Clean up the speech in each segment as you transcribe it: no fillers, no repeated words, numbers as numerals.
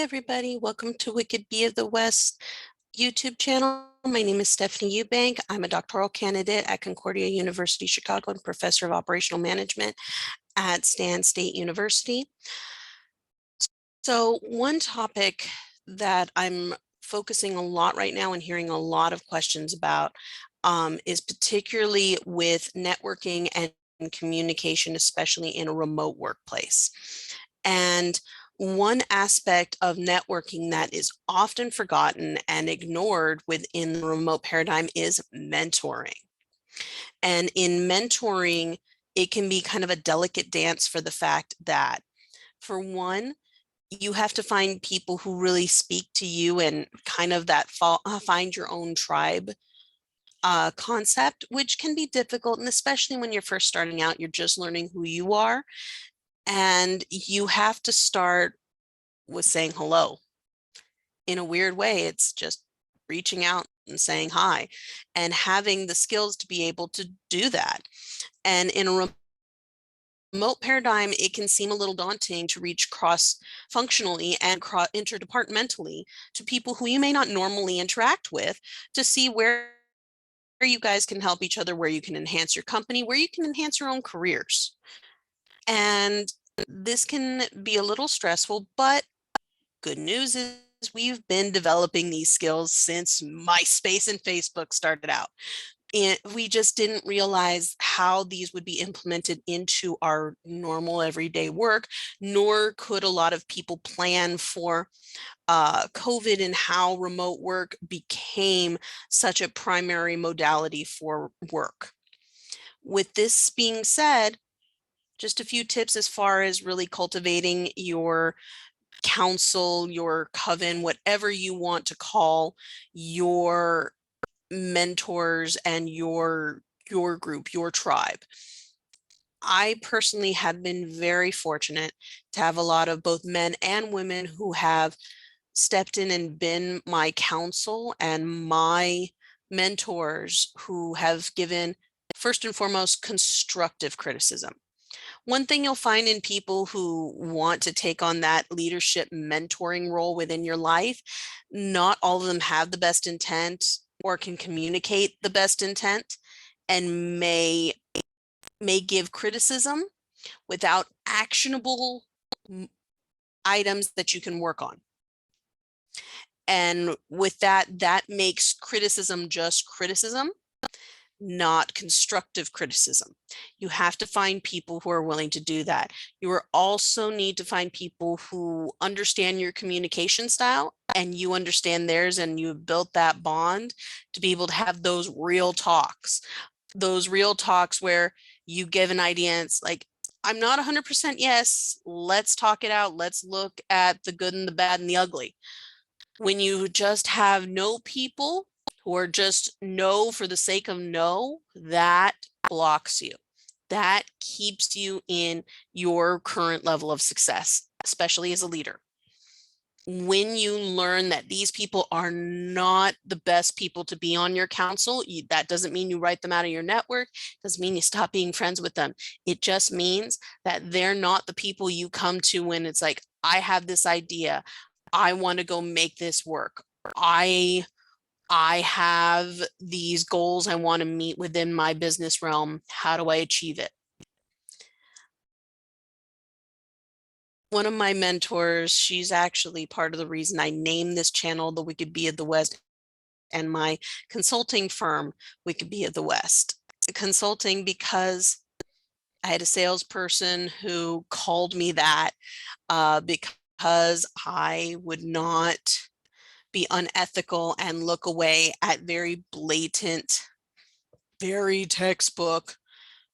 everybody. Welcome to Wicked Bee of the West YouTube channel. My name is Stephanie Eubank. I'm a doctoral candidate at Concordia University, Chicago, and professor of operational management at Stan State University. So one topic that I'm focusing a lot right now and hearing a lot of questions about is particularly with networking and communication, especially in a remote workplace. And one aspect of networking that is often forgotten and ignored within the remote paradigm is mentoring. And in mentoring, it can be kind of a delicate dance for the fact that, for one, you have to find people who really speak to you and kind of that find your own tribe concept, which can be difficult. And especially when you're first starting out, you're just learning who you are. And you have to start with saying hello. In a weird way, it's just reaching out and saying hi and having the skills to be able to do that. And in a remote paradigm, it can seem a little daunting to reach cross-functionally and interdepartmentally to people who you may not normally interact with to see where you guys can help each other, where you can enhance your company, where you can enhance your own careers. And this can be a little stressful, but good news is we've been developing these skills since MySpace and Facebook started out. And we just didn't realize how these would be implemented into our normal everyday work, nor could a lot of people plan for COVID and how remote work became such a primary modality for work. With this being said, just a few tips as far as really cultivating your council, your coven, whatever you want to call your mentors and your group, your tribe. I personally have been very fortunate to have a lot of both men and women who have stepped in and been my counsel and my mentors who have given, first and foremost, constructive criticism. One thing you'll find in people who want to take on that leadership mentoring role within your life, not all of them have the best intent or can communicate the best intent and may give criticism without actionable items that you can work on. And with that, that makes criticism just criticism, not constructive criticism. You have to find people who are willing to do that. You also need to find people who understand your communication style and you understand theirs, and you've built that bond to be able to have those real talks where you give an idea and it's like, I'm not 100% yes, let's talk it out. Let's look at the good and the bad and the ugly. When you just have no people who are just no for the sake of no, that blocks you. That keeps you in your current level of success, especially as a leader. When you learn that these people are not the best people to be on your council, that doesn't mean you write them out of your network, doesn't mean you stop being friends with them. It just means that they're not the people you come to when it's like, I have this idea, I want to go make this work. I have these goals I want to meet within my business realm. How do I achieve it? One of my mentors, she's actually part of the reason I named this channel The Wicked Bee of the West, and my consulting firm, Wicked Bee of the West. Consulting because I had a salesperson who called me that because I would not be unethical and look away at very blatant, very textbook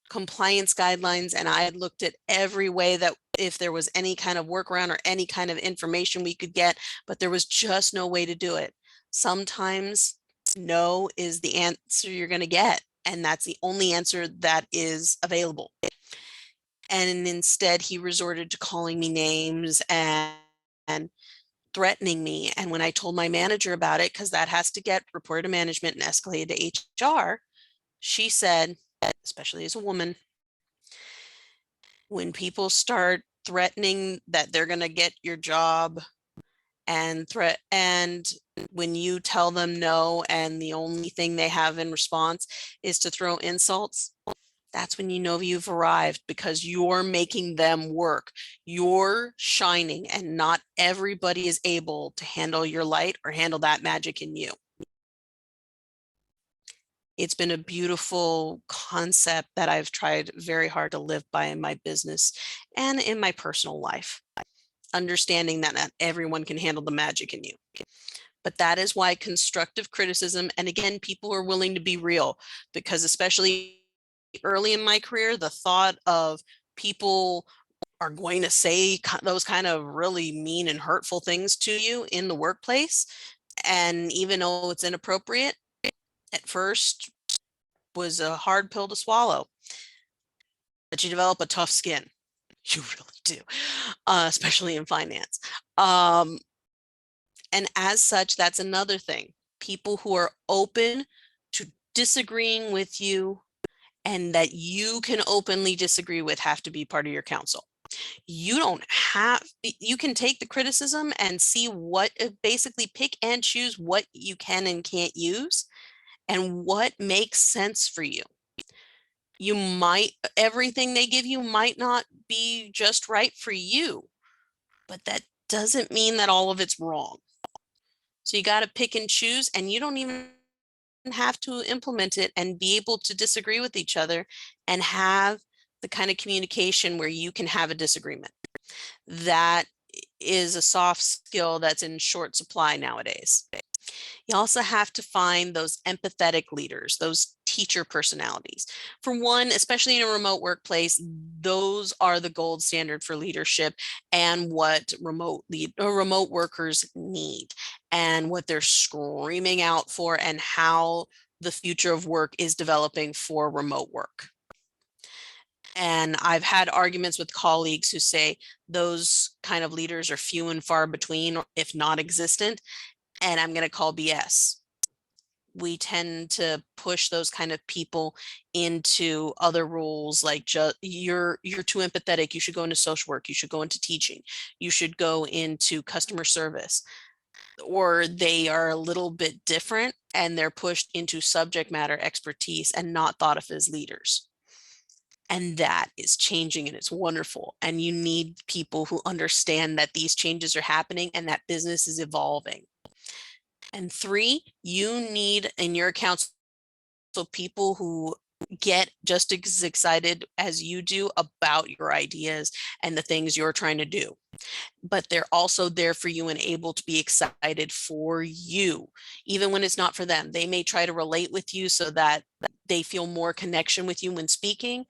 compliance guidelines. And I had looked at every way that if there was any kind of workaround or any kind of information we could get, but there was just no way to do it. Sometimes no is the answer you're going to get, and that's the only answer that is available. And instead he resorted to calling me names and threatening me. And when I told my manager about it, because that has to get reported to management and escalated to HR, she said, especially as a woman, when people start threatening that they're going to get your job and threat. And when you tell them no, and the only thing they have in response is to throw insults, that's when you know you've arrived, because you're making them work. You're shining, and not everybody is able to handle your light or handle that magic in you. It's been a beautiful concept that I've tried very hard to live by in my business and in my personal life, understanding that not everyone can handle the magic in you. But that is why constructive criticism, and again, people are willing to be real, because especially early in my career, the thought of people are going to say those kind of really mean and hurtful things to you in the workplace, and even though it's inappropriate, at first was a hard pill to swallow. But you develop a tough skin. You really do, especially in finance. And as such, that's another thing. People who are open to disagreeing with you and that you can openly disagree with have to be part of your council. You don't have, you can take the criticism and see what, basically pick and choose what you can and can't use and what makes sense for you. You might, everything they give you might not be just right for you, but that doesn't mean that all of it's wrong. So you got to pick and choose, and you don't even have to implement it and be able to disagree with each other and have the kind of communication where you can have a disagreement. That is a soft skill that's in short supply nowadays. You also have to find those empathetic leaders, those teacher personalities. For one, especially in a remote workplace, those are the gold standard for leadership and what remote workers need and what they're screaming out for, and how the future of work is developing for remote work. And I've had arguments with colleagues who say those kind of leaders are few and far between, if not existent. And I'm going to call BS. We tend to push those kind of people into other roles, like you're too empathetic, you should go into social work, you should go into teaching, you should go into customer service. Or they are a little bit different and they're pushed into subject matter expertise and not thought of as leaders. And that is changing, and it's wonderful. And you need people who understand that these changes are happening and that business is evolving. And 3, you need in your accounts people who get just as excited as you do about your ideas and the things you're trying to do. But they're also there for you and able to be excited for you, even when it's not for them. They may try to relate with you so that they feel more connection with you when speaking,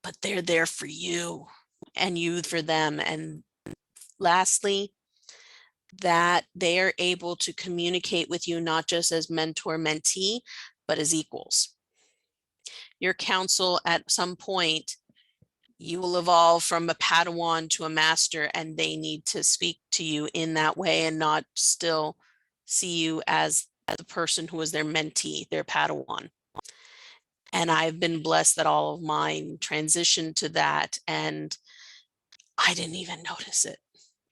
but they're there for you and you for them. And lastly, that they are able to communicate with you not just as mentor mentee, but as equals. Your counsel, at some point, you will evolve from a Padawan to a master, and they need to speak to you in that way and not still see you as the person who was their mentee, their Padawan. And I've been blessed that all of mine transitioned to that, and I didn't even notice it.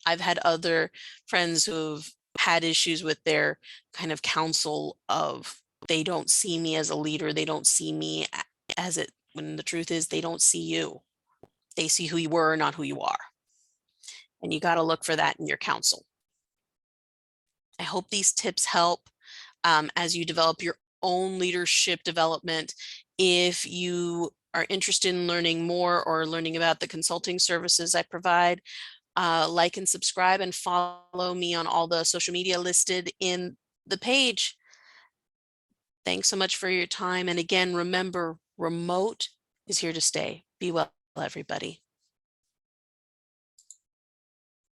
I've had other friends who've had issues with their kind of counsel of, they don't see me as a leader, they don't see me as it, when the truth is they don't see you. They see who you were, not who you are. And you got to look for that in your counsel. I hope these tips help as you develop your own leadership development. If you are interested in learning more or learning about the consulting services I provide, like and subscribe and follow me on all the social media listed in the page. Thanks so much for your time. And again, remember, remote is here to stay. Be well, everybody.